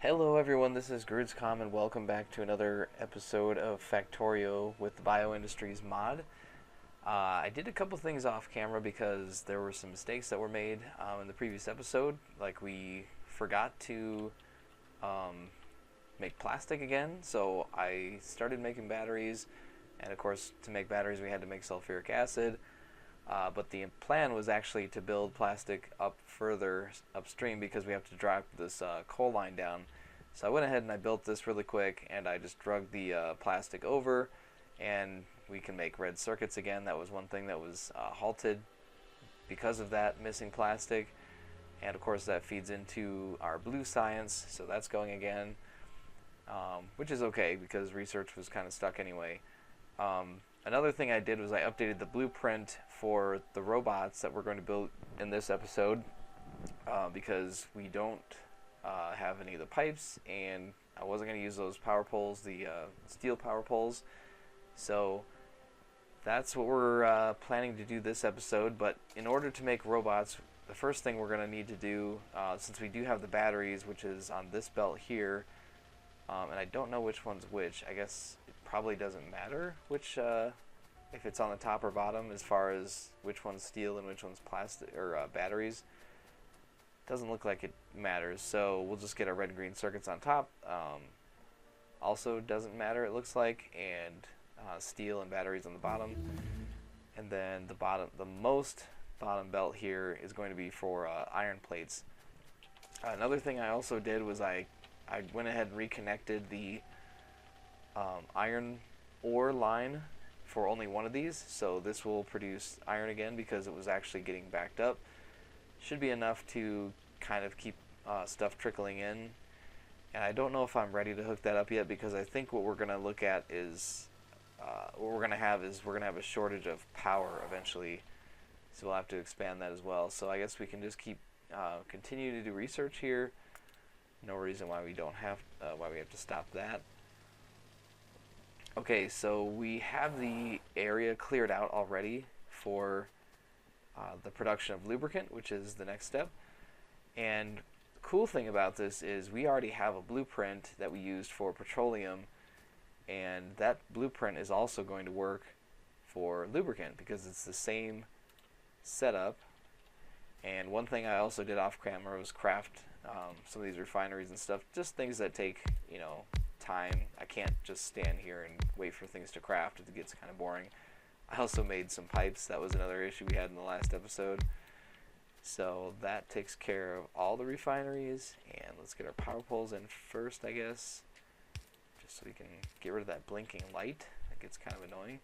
Hello everyone, this is Grudscom and welcome back to another episode of Factorio with the BioIndustries mod. I did a couple things off camera because there were some mistakes that were made in the previous episode. Like we forgot to make plastic again, so I started making batteries, and of course to make batteries we had to make sulfuric acid. But the plan was actually to build plastic up further upstream because we have to drop this coal line down. So I went ahead and I built this really quick, and I just drug the plastic over, and we can make red circuits again. That was one thing that was halted because of that missing plastic. And of course that feeds into our blue science, so that's going again, which is okay because research was kind of stuck anyway. Another thing I did was I updated the blueprint for the robots that we're going to build in this episode because we don't have any of the pipes, and I wasn't going to use those power poles, the steel power poles. So that's what we're planning to do this episode. But in order to make robots, the first thing we're going to need to do, since we do have the batteries, which is on this belt here, and I don't know which one's which. I guess it probably doesn't matter which, if it's on the top or bottom, as far as which one's steel and which one's plastic or batteries. Doesn't look like it matters, so we'll just get our red and green circuits on top. Also doesn't matter, it looks like, and steel and batteries on the bottom. And then the most bottom belt here is going to be for iron plates. Another thing I also did was I went ahead and reconnected the iron ore line for only one of these, so this will produce iron again because it was actually getting backed up. Should be enough to kind of keep stuff trickling in, and I don't know if I'm ready to hook that up yet because I think what we're going to look at is what we're going to have a shortage of power eventually, so we'll have to expand that as well. So I guess we can just keep continue to do research here. No reason why we don't have why we have to stop that. Okay, so we have the area cleared out already for the production of lubricant, which is the next step. And the cool thing about this is we already have a blueprint that we used for petroleum, and that blueprint is also going to work for lubricant because it's the same setup. And one thing I also did off camera was craft some of these refineries and stuff, just things that take, time. I can't just stand here and wait for things to craft. It gets kind of boring. I also made some pipes. That was another issue we had in the last episode. So that takes care of all the refineries. And let's get our power poles in first, I guess, just so we can get rid of that blinking light. That gets kind of annoying.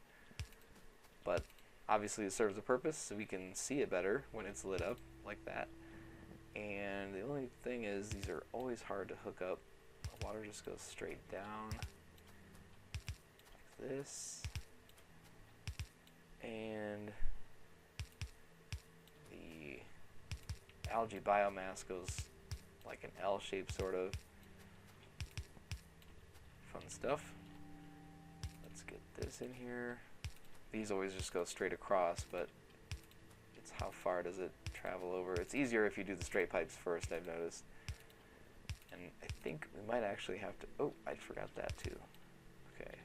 But obviously it serves a purpose, so we can see it better when it's lit up like that. And the only thing is these are always hard to hook up. The water just goes straight down like this. And the algae biomass goes like an L shape, sort of. Fun stuff. Let's get this in here. These always just go straight across, but it's how far does it travel over. It's easier if you do the straight pipes first, I've noticed. And I think we might actually have to, oh, I forgot that too. Okay.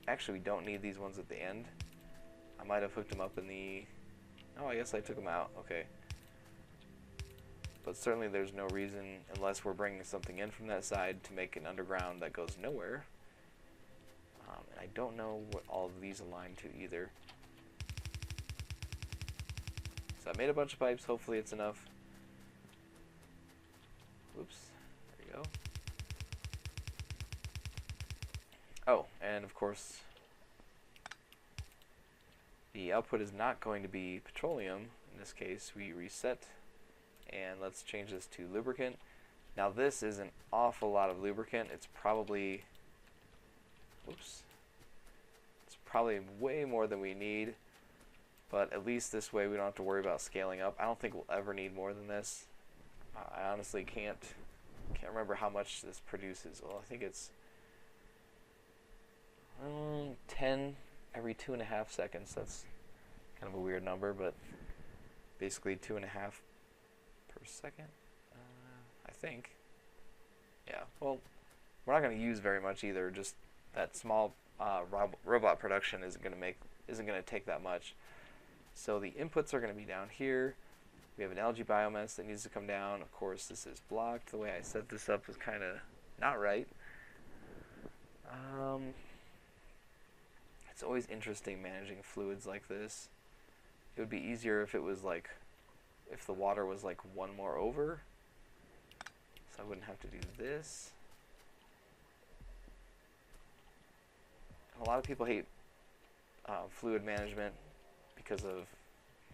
Actually, we don't need these ones at the end. I might have hooked them up in the, oh, I guess I took them out, okay. But certainly there's no reason, unless we're bringing something in from that side, to make an underground that goes nowhere. And I don't know what all of these align to either. So I made a bunch of pipes, hopefully it's enough. Oops, there we go. Oh, and of course, the output is not going to be petroleum. In this case, we reset, and let's change this to lubricant. Now this is an awful lot of lubricant. It's probably, oops, it's probably way more than we need, but at least this way we don't have to worry about scaling up. I don't think we'll ever need more than this. I honestly can't remember how much this produces. Well, I think it's 10 every 2.5 seconds. That's kind of a weird number, but basically 2.5 per second, I think. Yeah, well, we're not going to use very much either. Just that small robot production isn't going to take that much. So the inputs are going to be down here. We have an algae biomass that needs to come down. Of course, this is blocked. The way I set this up was kind of not right. It's always interesting managing fluids like this. It would be easier if it was like, if the water was like one more over. So I wouldn't have to do this. A lot of people hate fluid management because of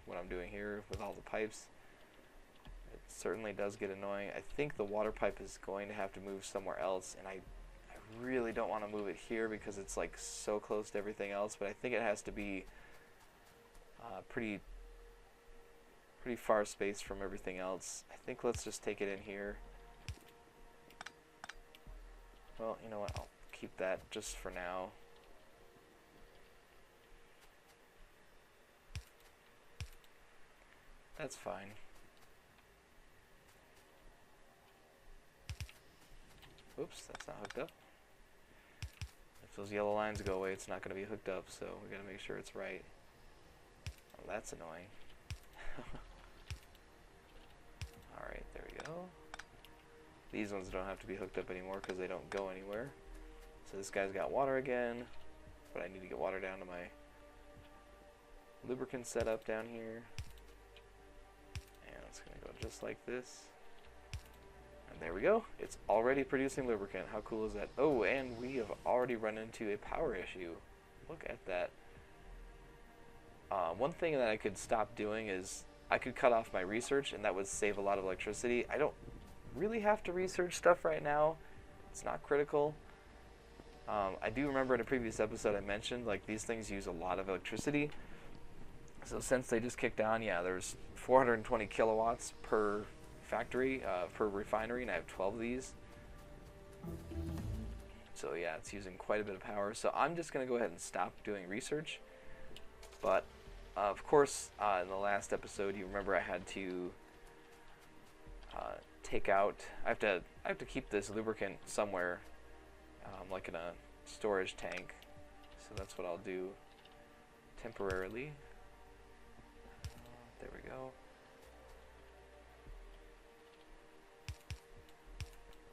what I'm doing here with all the pipes. It certainly does get annoying. I think the water pipe is going to have to move somewhere else, and I really don't want to move it here because it's like so close to everything else, but I think it has to be pretty far spaced from everything else. I think let's just take it in here. Well, you know what, I'll keep that just for now. That's fine. Oops, that's not hooked up. If those yellow lines go away, it's not going to be hooked up, so we got to make sure it's right. Oh, that's annoying. Alright, there we go. These ones don't have to be hooked up anymore because they don't go anywhere. So this guy's got water again, but I need to get water down to my lubricant setup down here. And it's going to go just like this. And there we go. It's already producing lubricant. How cool is that? Oh, and we have already run into a power issue. Look at that. One thing that I could stop doing is I could cut off my research, and that would save a lot of electricity. I don't really have to research stuff right now. It's not critical. I do remember in a previous episode I mentioned like these things use a lot of electricity. So since they just kicked on, yeah, there's 420 kilowatts per factory, per refinery, and I have 12 of these. So yeah, it's using quite a bit of power. So I'm just going to go ahead and stop doing research. But of course, in the last episode, you remember I had to take out. I have to keep this lubricant somewhere, like in a storage tank. So that's what I'll do temporarily. There we go.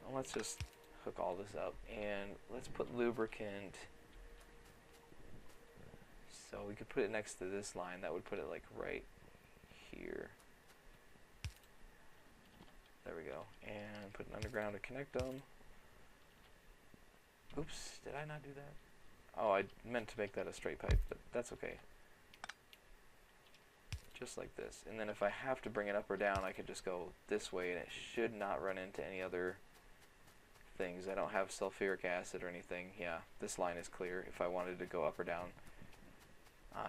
Well, let's just hook all this up, and let's put lubricant. So we could put it next to this line. That would put it like right here. There we go. And put an underground to connect them. Oops, did I not do that? Oh, I meant to make that a straight pipe, but that's okay. Just like this. And then if I have to bring it up or down, I could just go this way, and it should not run into any other things. I don't have sulfuric acid or anything. Yeah, this line is clear if I wanted to go up or down.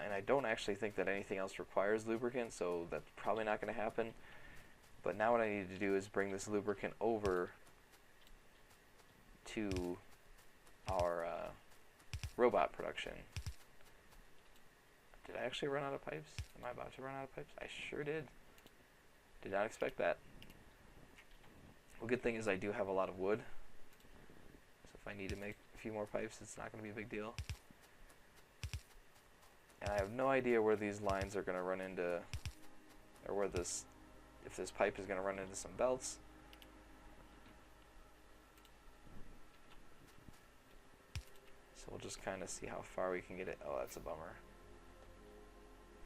And I don't actually think that anything else requires lubricant, so that's probably not going to happen. But now what I need to do is bring this lubricant over to our robot production. Did I actually run out of pipes? Am I about to run out of pipes? I sure did. Did not expect that. Well, good thing is I do have a lot of wood. So if I need to make a few more pipes, it's not going to be a big deal. And I have no idea where these lines are going to run into, or where this, if this pipe is going to run into some belts. So we'll just kind of see how far we can get it. Oh, that's a bummer.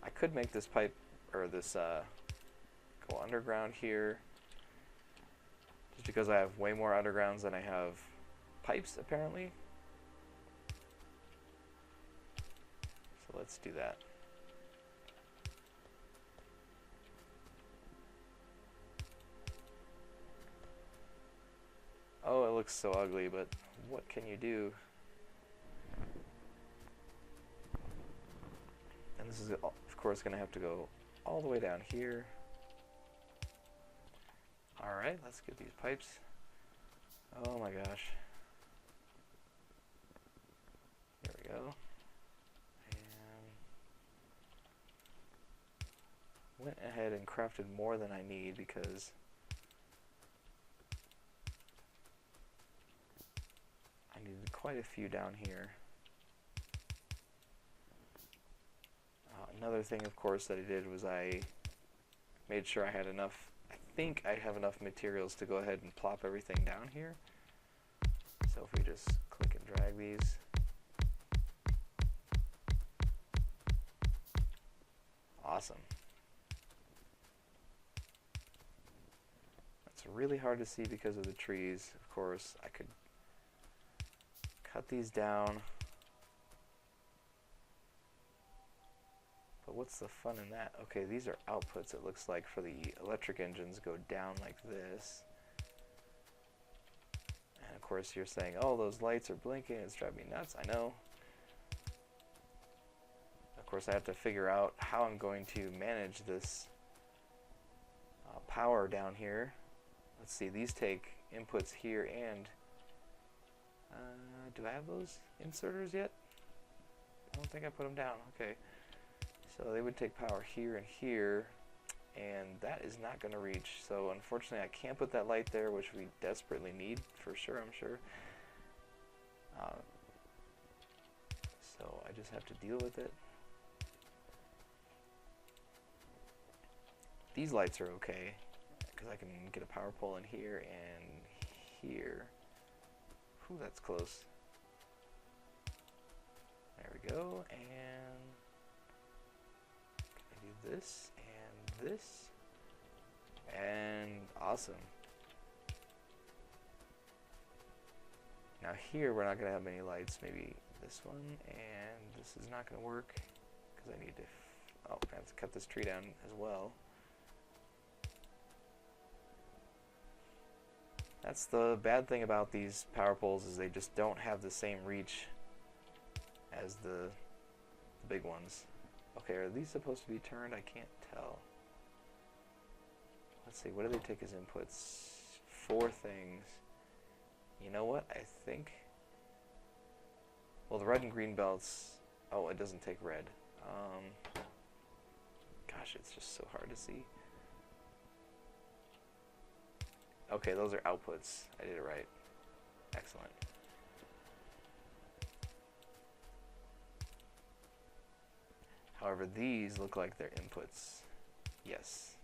I could make this pipe, or this go underground here, just because I have way more undergrounds than I have pipes, apparently. So let's do that. Oh, it looks so ugly, but what can you do? And this is, of course, going to have to go all the way down here. Alright, let's get these pipes. Oh my gosh. There we go. And went ahead and crafted more than I need because quite a few down here. Another thing, of course, that I did was I made sure I had enough, I think I have enough materials to go ahead and plop everything down here. So if we just click and drag these. Awesome. It's really hard to see because of the trees. Of course, I could cut these down. But what's the fun in that? Okay, these are outputs, it looks like, for the electric engines go down like this. And of course you're saying, oh, those lights are blinking, it's driving me nuts. I know. Of course I have to figure out how I'm going to manage this power down here. Let's see, these take inputs here and do I have those inserters yet? I don't think I put them down. Okay. So they would take power here and here, and that is not going to reach. So unfortunately I can't put that light there, which we desperately need for sure, I'm sure. So I just have to deal with it. These lights are okay, because I can get a power pole in here and here. Whew, that's close. There we go, and I do this and this, and awesome. Now here we're not going to have many lights, maybe this one, and this is not going to work, because I need to, I have to cut this tree down as well. That's the bad thing about these power poles, is they just don't have the same reach as the big ones. Okay, are these supposed to be turned? I can't tell. Let's see, what do they take as inputs? 4 things. You know what? I think, well, the red and green belts, oh, it doesn't take red. Gosh, it's just so hard to see. Okay, those are outputs. I did it right. Excellent. However, these look like they're inputs. Yes.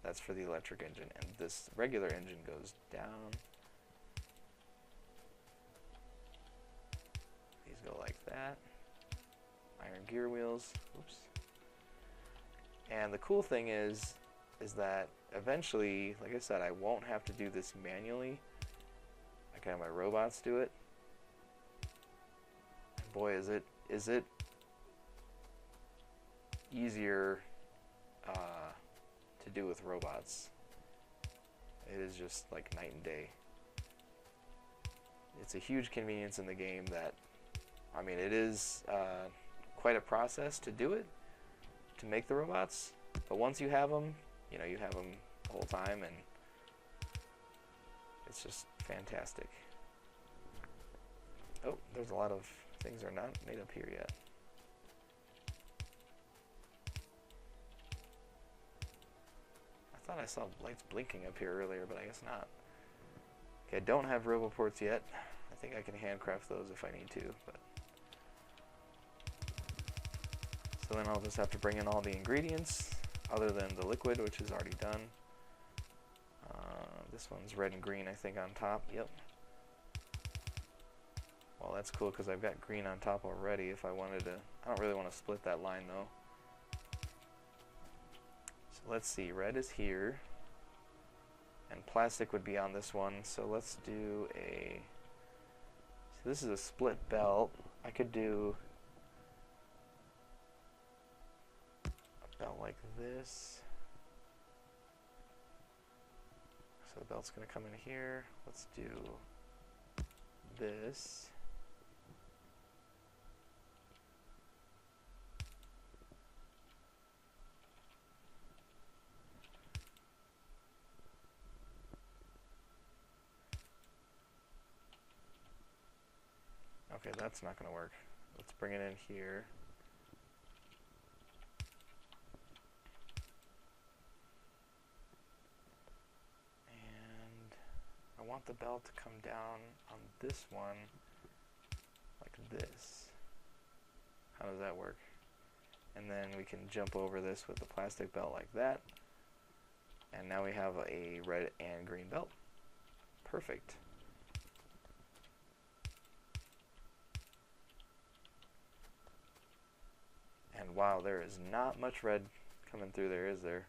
That's for the electric engine. And this regular engine goes down. These go like that. Iron gear wheels. Oops. And the cool thing is that eventually, like I said, I won't have to do this manually. I can have my robots do it. And boy, is it easier to do with robots. It is just like night and day. It's a huge convenience in the game that, I mean, it is quite a process to do it, to make the robots, but once you have them, you know, you have them the whole time, and it's just fantastic. Oh, there's a lot of things that are not made up here yet. I thought I saw lights blinking up here earlier, but I guess not. Okay, I don't have roboports yet. I think I can handcraft those if I need to, but so then I'll just have to bring in all the ingredients, other than the liquid, which is already done. This one's red and green, I think, on top. Yep. Well, that's cool, because I've got green on top already. If I wanted to, I don't really want to split that line, though. So let's see, red is here, and plastic would be on this one. So let's do a, so this is a split belt. I could do a belt like this. So the belt's going to come in here. Let's do this. Okay, that's not going to work. Let's bring it in here. And I want the belt to come down on this one. like this. How does that work? And then we can jump over this with the plastic belt like that. And now we have a red and green belt. Perfect. And wow, there is not much red coming through there, is there?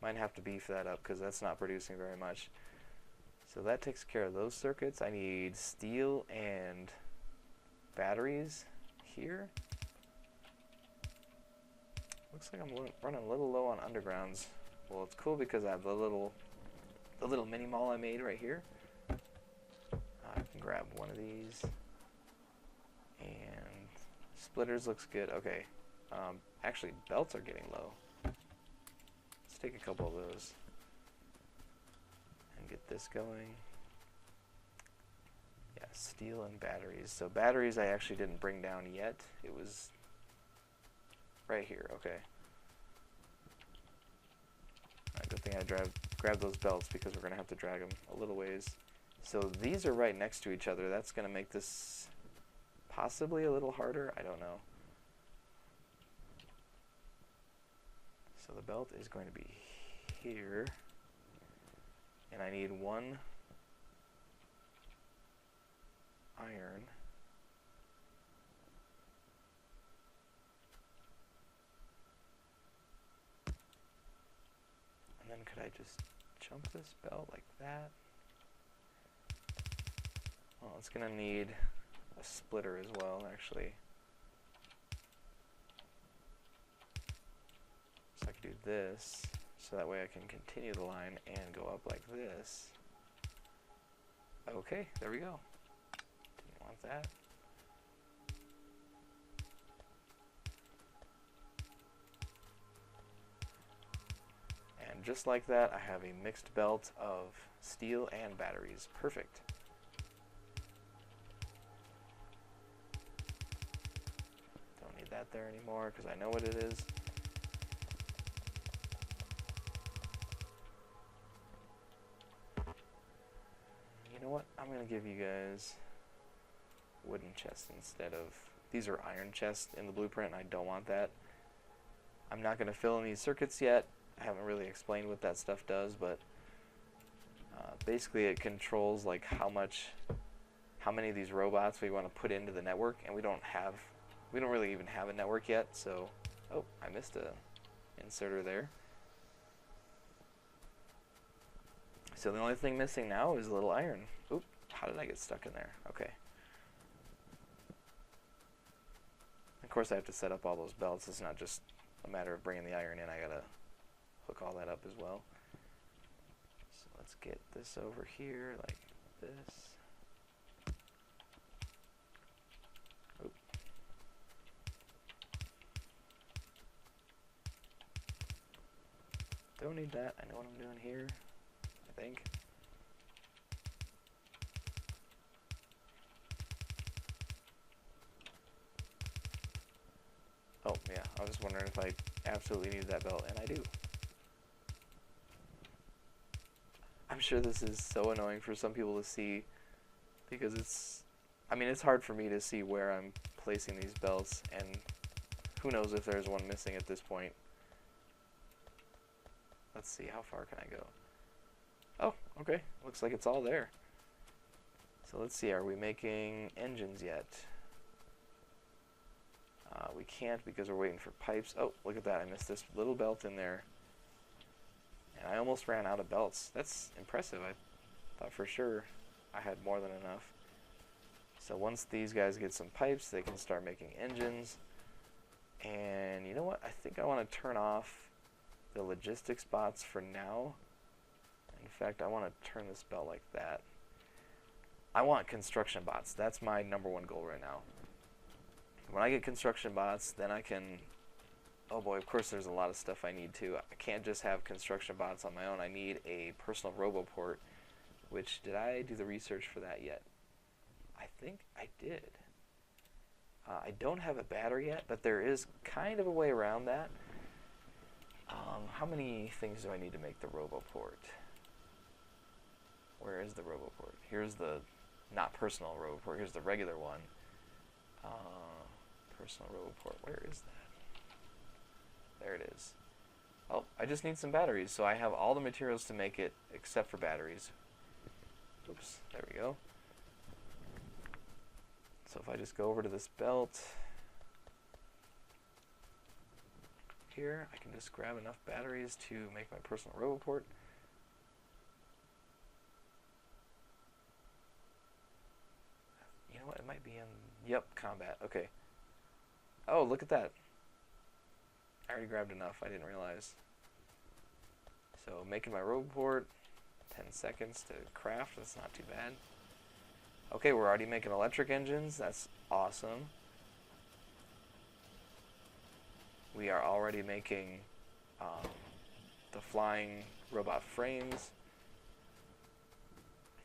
Might have to beef that up because that's not producing very much. So that takes care of those circuits. I need steel and batteries here. Looks like I'm running a little low on undergrounds. Well, it's cool because I have the little mini mall I made right here. I can grab one of these. And splitters looks good. Okay. Actually, belts are getting low. Let's take a couple of those and get this going. Yeah, steel and batteries. So batteries I actually didn't bring down yet. It was right here. Okay. Good thing I grabbed those belts because we're going to have to drag them a little ways. So these are right next to each other. That's going to make this possibly a little harder. I don't know. So the belt is going to be here. And I need one iron. And then could I just jump this belt like that? Well, it's going to need a splitter as well, actually. So I can do this, so that way I can continue the line and go up like this. Okay, there we go. Didn't want that. And just like that, I have a mixed belt of steel and batteries. Perfect. Don't need that there anymore because I know what it is. You know what? I'm going to give you guys wooden chests instead of... These are iron chests in the blueprint, and I don't want that. I'm not going to fill in these circuits yet. I haven't really explained what that stuff does, but basically it controls like how many of these robots we want to put into the network, and we don't really even have a network yet. So, oh, I missed a inserter there. So the only thing missing now is a little iron. Oop, how did I get stuck in there? Okay. Of course I have to set up all those belts. It's not just a matter of bringing the iron in. I gotta hook all that up as well. So let's get this over here like this. Oop. Don't need that. I know what I'm doing here, I think. Oh, yeah, I was just wondering if I absolutely needed that belt, and I do. I'm sure this is so annoying for some people to see, because it's hard for me to see where I'm placing these belts, and who knows if there's one missing at this point. Let's see, how far can I go? Oh, okay, looks like it's all there. So let's see, are we making engines yet? We can't because we're waiting for pipes. Oh, look at that, I missed this little belt in there. And I almost ran out of belts. That's impressive. I thought for sure I had more than enough. So once these guys get some pipes, they can start making engines. And you know what? I think I want to turn off the logistics bots for now. In fact, I want to turn this belt like that. I want construction bots. That's my #1 goal right now. When I get construction bots, then I can... Oh boy, of course there's a lot of stuff I need too. I can't just have construction bots on my own. I need a personal roboport, which, did I do the research for that yet? I think I did. I don't have a battery yet, but there is kind of a way around that. How many things do I need to make the roboport? Where is the roboport? Here's the not personal roboport. Here's the regular one. Personal roboport. Where is that? There it is. Oh, I just need some batteries. So I have all the materials to make it except for batteries. Oops, there we go. So if I just go over to this belt here, I can just grab enough batteries to make my personal roboport. You know what, it might be in, yep, combat, okay. Oh, look at that. I already grabbed enough, I didn't realize. So making my roboport, 10 seconds to craft, that's not too bad. Okay, we're already making electric engines, that's awesome. We are already making the flying robot frames.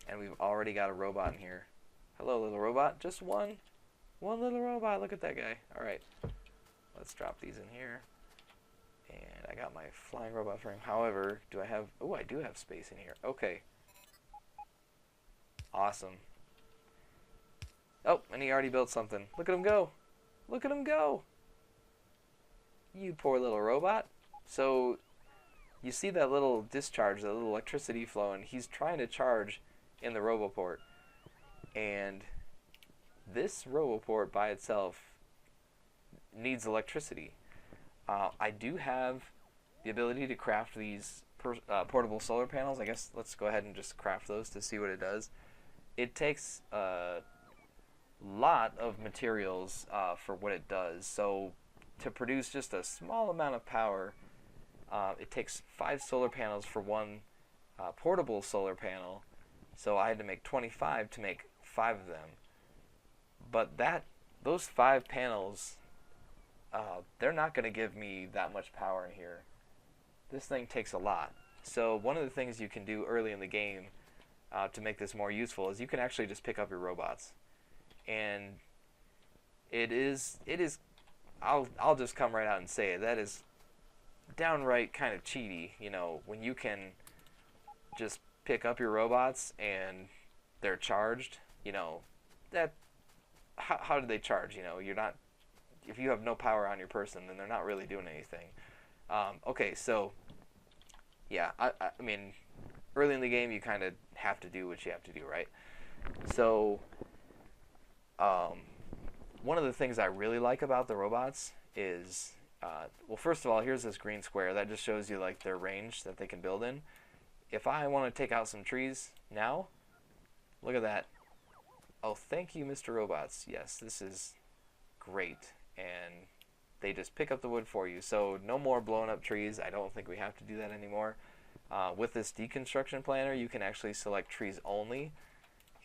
And we've already got a robot in here. Hello, little robot. Just one little robot. Look at that guy. Alright, let's drop these in here. And I got my flying robot frame. However, do I have... Oh, I do have space in here. Okay. Awesome. Oh, and he already built something. Look at him go. Look at him go. You poor little robot. So, you see that little discharge, that little electricity flowing. He's trying to charge in the roboport. And this roboport by itself needs electricity. I do have the ability to craft these portable solar panels. I guess let's go ahead and just craft those to see what it does. It takes a lot of materials for what it does. So to produce just a small amount of power, it takes 5 solar panels for one portable solar panel. So I had to make 25 to make 5 of them. But those 5 panels, they're not going to give me that much power in here. This thing takes a lot. So one of the things you can do early in the game to make this more useful is you can actually just pick up your robots. And it is I'll just come right out and say it, that is downright kind of cheaty, you know, when you can just pick up your robots and they're charged, you know, that how do they charge, you know, you're not, if you have no power on your person, then they're not really doing anything. Okay, so yeah, I mean, early in the game you kind of have to do what you have to do, right? So one of the things I really like about the robots is, well, first of all, here's this green square. That just shows you like their range that they can build in. If I want to take out some trees now, look at that. Oh, thank you, Mr. Robots. Yes, this is great. And they just pick up the wood for you. So no more blowing up trees. I don't think we have to do that anymore. With this deconstruction planner, you can actually select trees only.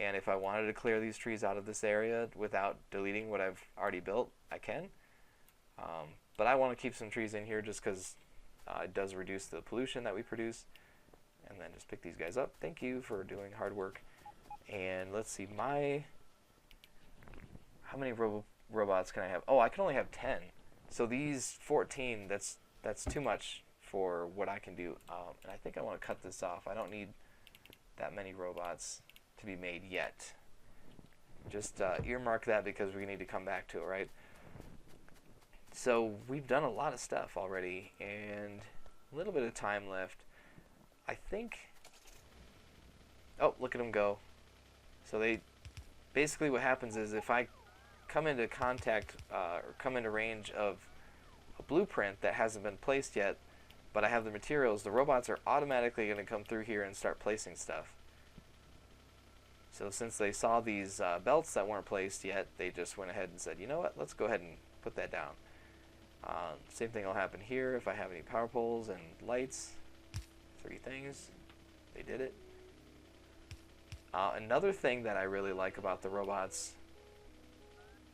And if I wanted to clear these trees out of this area without deleting what I've already built, I can. But I want to keep some trees in here just because it does reduce the pollution that we produce. And then just pick these guys up. Thank you for doing hard work. And let's see, how many robots can I have? Oh, I can only have 10. So these 14, that's too much for what I can do. And I think I want to cut this off. I don't need that many robots to be made yet. Just earmark that because we need to come back to it, right? So we've done a lot of stuff already and a little bit of time left. I think, oh, look at them go. So they, basically what happens is if I come into contact or come into range of a blueprint that hasn't been placed yet, but I have the materials, the robots are automatically going to come through here and start placing stuff. So since they saw these belts that weren't placed yet, they just went ahead and said, you know what, let's go ahead and put that down. Same thing will happen here if I have any power poles and lights. 3 things. They did it. Another thing that I really like about the robots,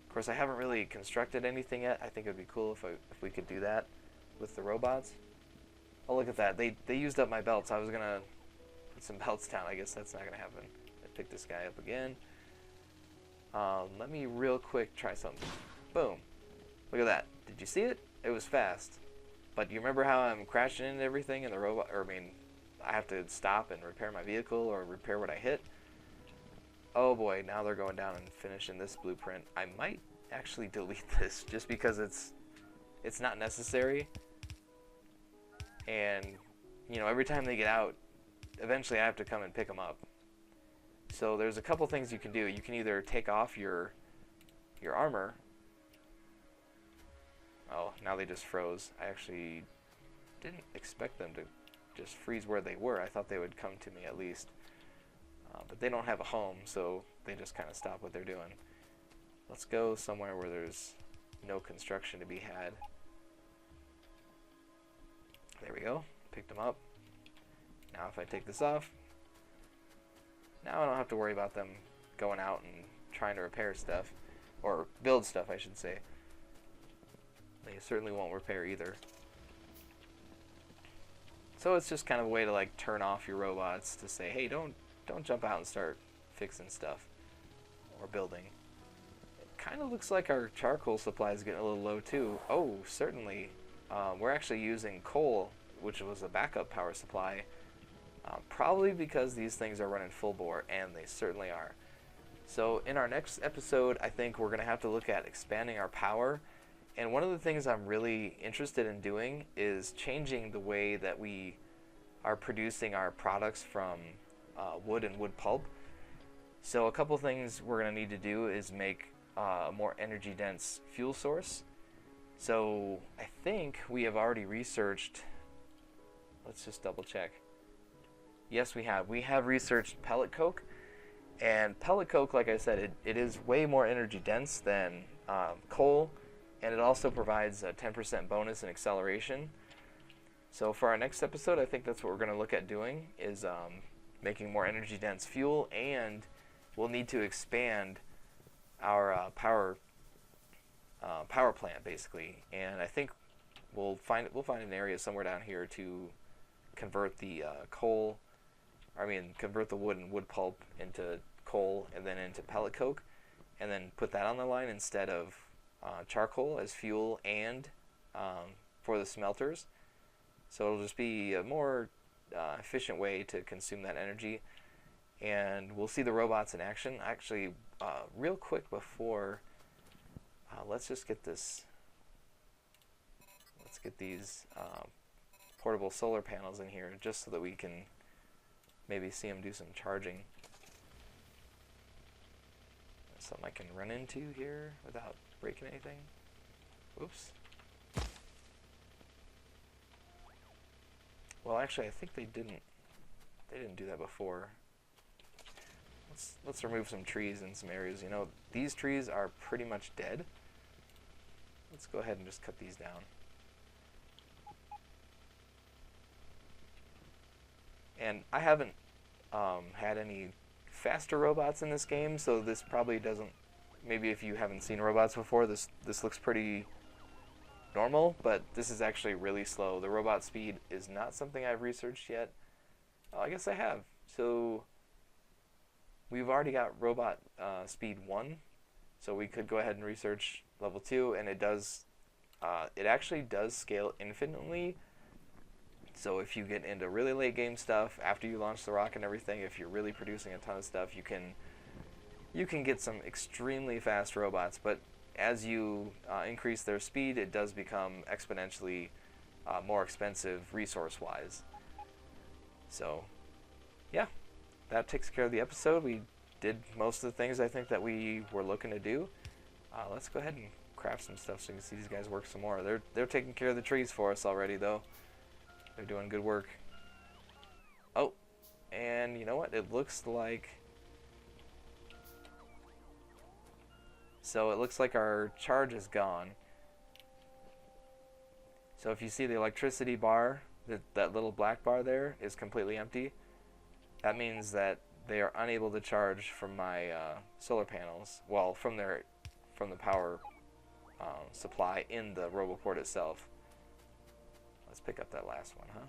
of course I haven't really constructed anything yet. I think it would be cool if we could do that with the robots. Oh, look at that. They used up my belts. I was going to put some belts down. I guess that's not going to happen. I picked this guy up again. Let me real quick try something. Boom. Look at that. Did you see it? It was fast. But you remember how I'm crashing into everything in the robot, or I mean, I have to stop and repair my vehicle or repair what I hit? Oh boy, now they're going down and finishing this blueprint. I might actually delete this just because it's not necessary. And, you know, every time they get out, eventually I have to come and pick them up. So there's a couple things you can do. You can either take off your armor. Oh, now they just froze. I actually didn't expect them to just freeze where they were. I thought they would come to me at least. But they don't have a home, so they just kind of stop what they're doing. Let's go somewhere where there's no construction to be had. There we go. Picked them up. Now if I take this off, now I don't have to worry about them going out and trying to repair stuff. Or build stuff, I should say. They certainly won't repair either. So it's just kind of a way to like turn off your robots to say, hey, don't jump out and start fixing stuff or building. It kind of looks like our charcoal supply is getting a little low too. Oh, certainly. We're actually using coal, which was a backup power supply, probably because these things are running full bore, and they certainly are. So in our next episode, I think we're going to have to look at expanding our power. And one of the things I'm really interested in doing is changing the way that we are producing our products from wood and wood pulp. So a couple things we're going to need to do is make a more energy dense fuel source. So I think we have already researched, let's just double check. Yes, we have. We have researched pellet coke. And pellet coke, like I said, it is way more energy dense than coal. And it also provides a 10% bonus in acceleration. So for our next episode, I think that's what we're going to look at doing, is making more energy dense fuel, and we'll need to expand our power plant basically. And I think we'll find an area somewhere down here to convert the convert the wood and wood pulp into coal and then into pellet coke, and then put that on the line instead of charcoal as fuel and for the smelters. So it'll just be a more efficient way to consume that energy. And we'll see the robots in action. Actually, real quick before, let's just get this. Let's get these portable solar panels in here just so that we can maybe see them do some charging. Something I can run into here without breaking anything. Oops. Well, actually, I think they didn't do that before. Let's remove some trees in some areas. You know, these trees are pretty much dead. Let's go ahead and just cut these down. And I haven't had any faster robots in this game, so this probably doesn't, maybe if you haven't seen robots before, this looks pretty normal, but this is actually really slow. The robot speed is not something I've researched yet. Oh, I guess I have. So we've already got robot speed 1, so we could go ahead and research level 2, and it actually does scale infinitely. So if you get into really late game stuff, after you launch the rocket and everything, if you're really producing a ton of stuff, you can get some extremely fast robots. But as you increase their speed, it does become exponentially more expensive resource-wise. So, yeah, that takes care of the episode. We did most of the things I think that we were looking to do. Let's go ahead and craft some stuff so you can see these guys work some more. They're taking care of the trees for us already, though. They're doing good work. Oh, and you know what? It looks like... So it looks like our charge is gone. So if you see the electricity bar, that little black bar there is completely empty. That means that they are unable to charge from my solar panels. Well, from the power supply in the RoboPort itself. Let's pick up that last one, huh?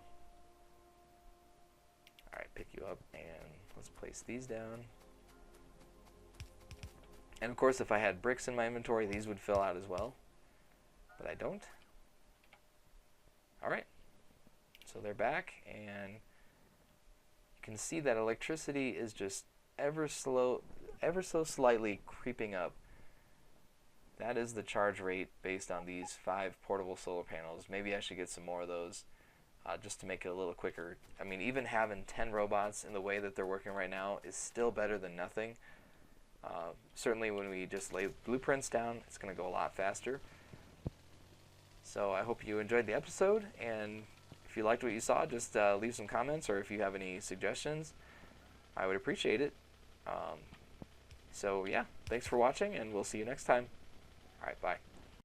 Alright, pick you up, and let's place these down. And of course, if I had bricks in my inventory, these would fill out as well. But I don't. Alright. So they're back, and you can see that electricity is just ever slow. ever so slightly creeping up. That is the charge rate based on these 5 portable solar panels. Maybe I should get some more of those just to make it a little quicker. I mean, even having 10 robots in the way that they're working right now is still better than nothing. Certainly when we just lay blueprints down, it's going to go a lot faster. So I hope you enjoyed the episode, and if you liked what you saw, just leave some comments, or if you have any suggestions, I would appreciate it. So yeah, thanks for watching, and we'll see you next time. Alright, bye.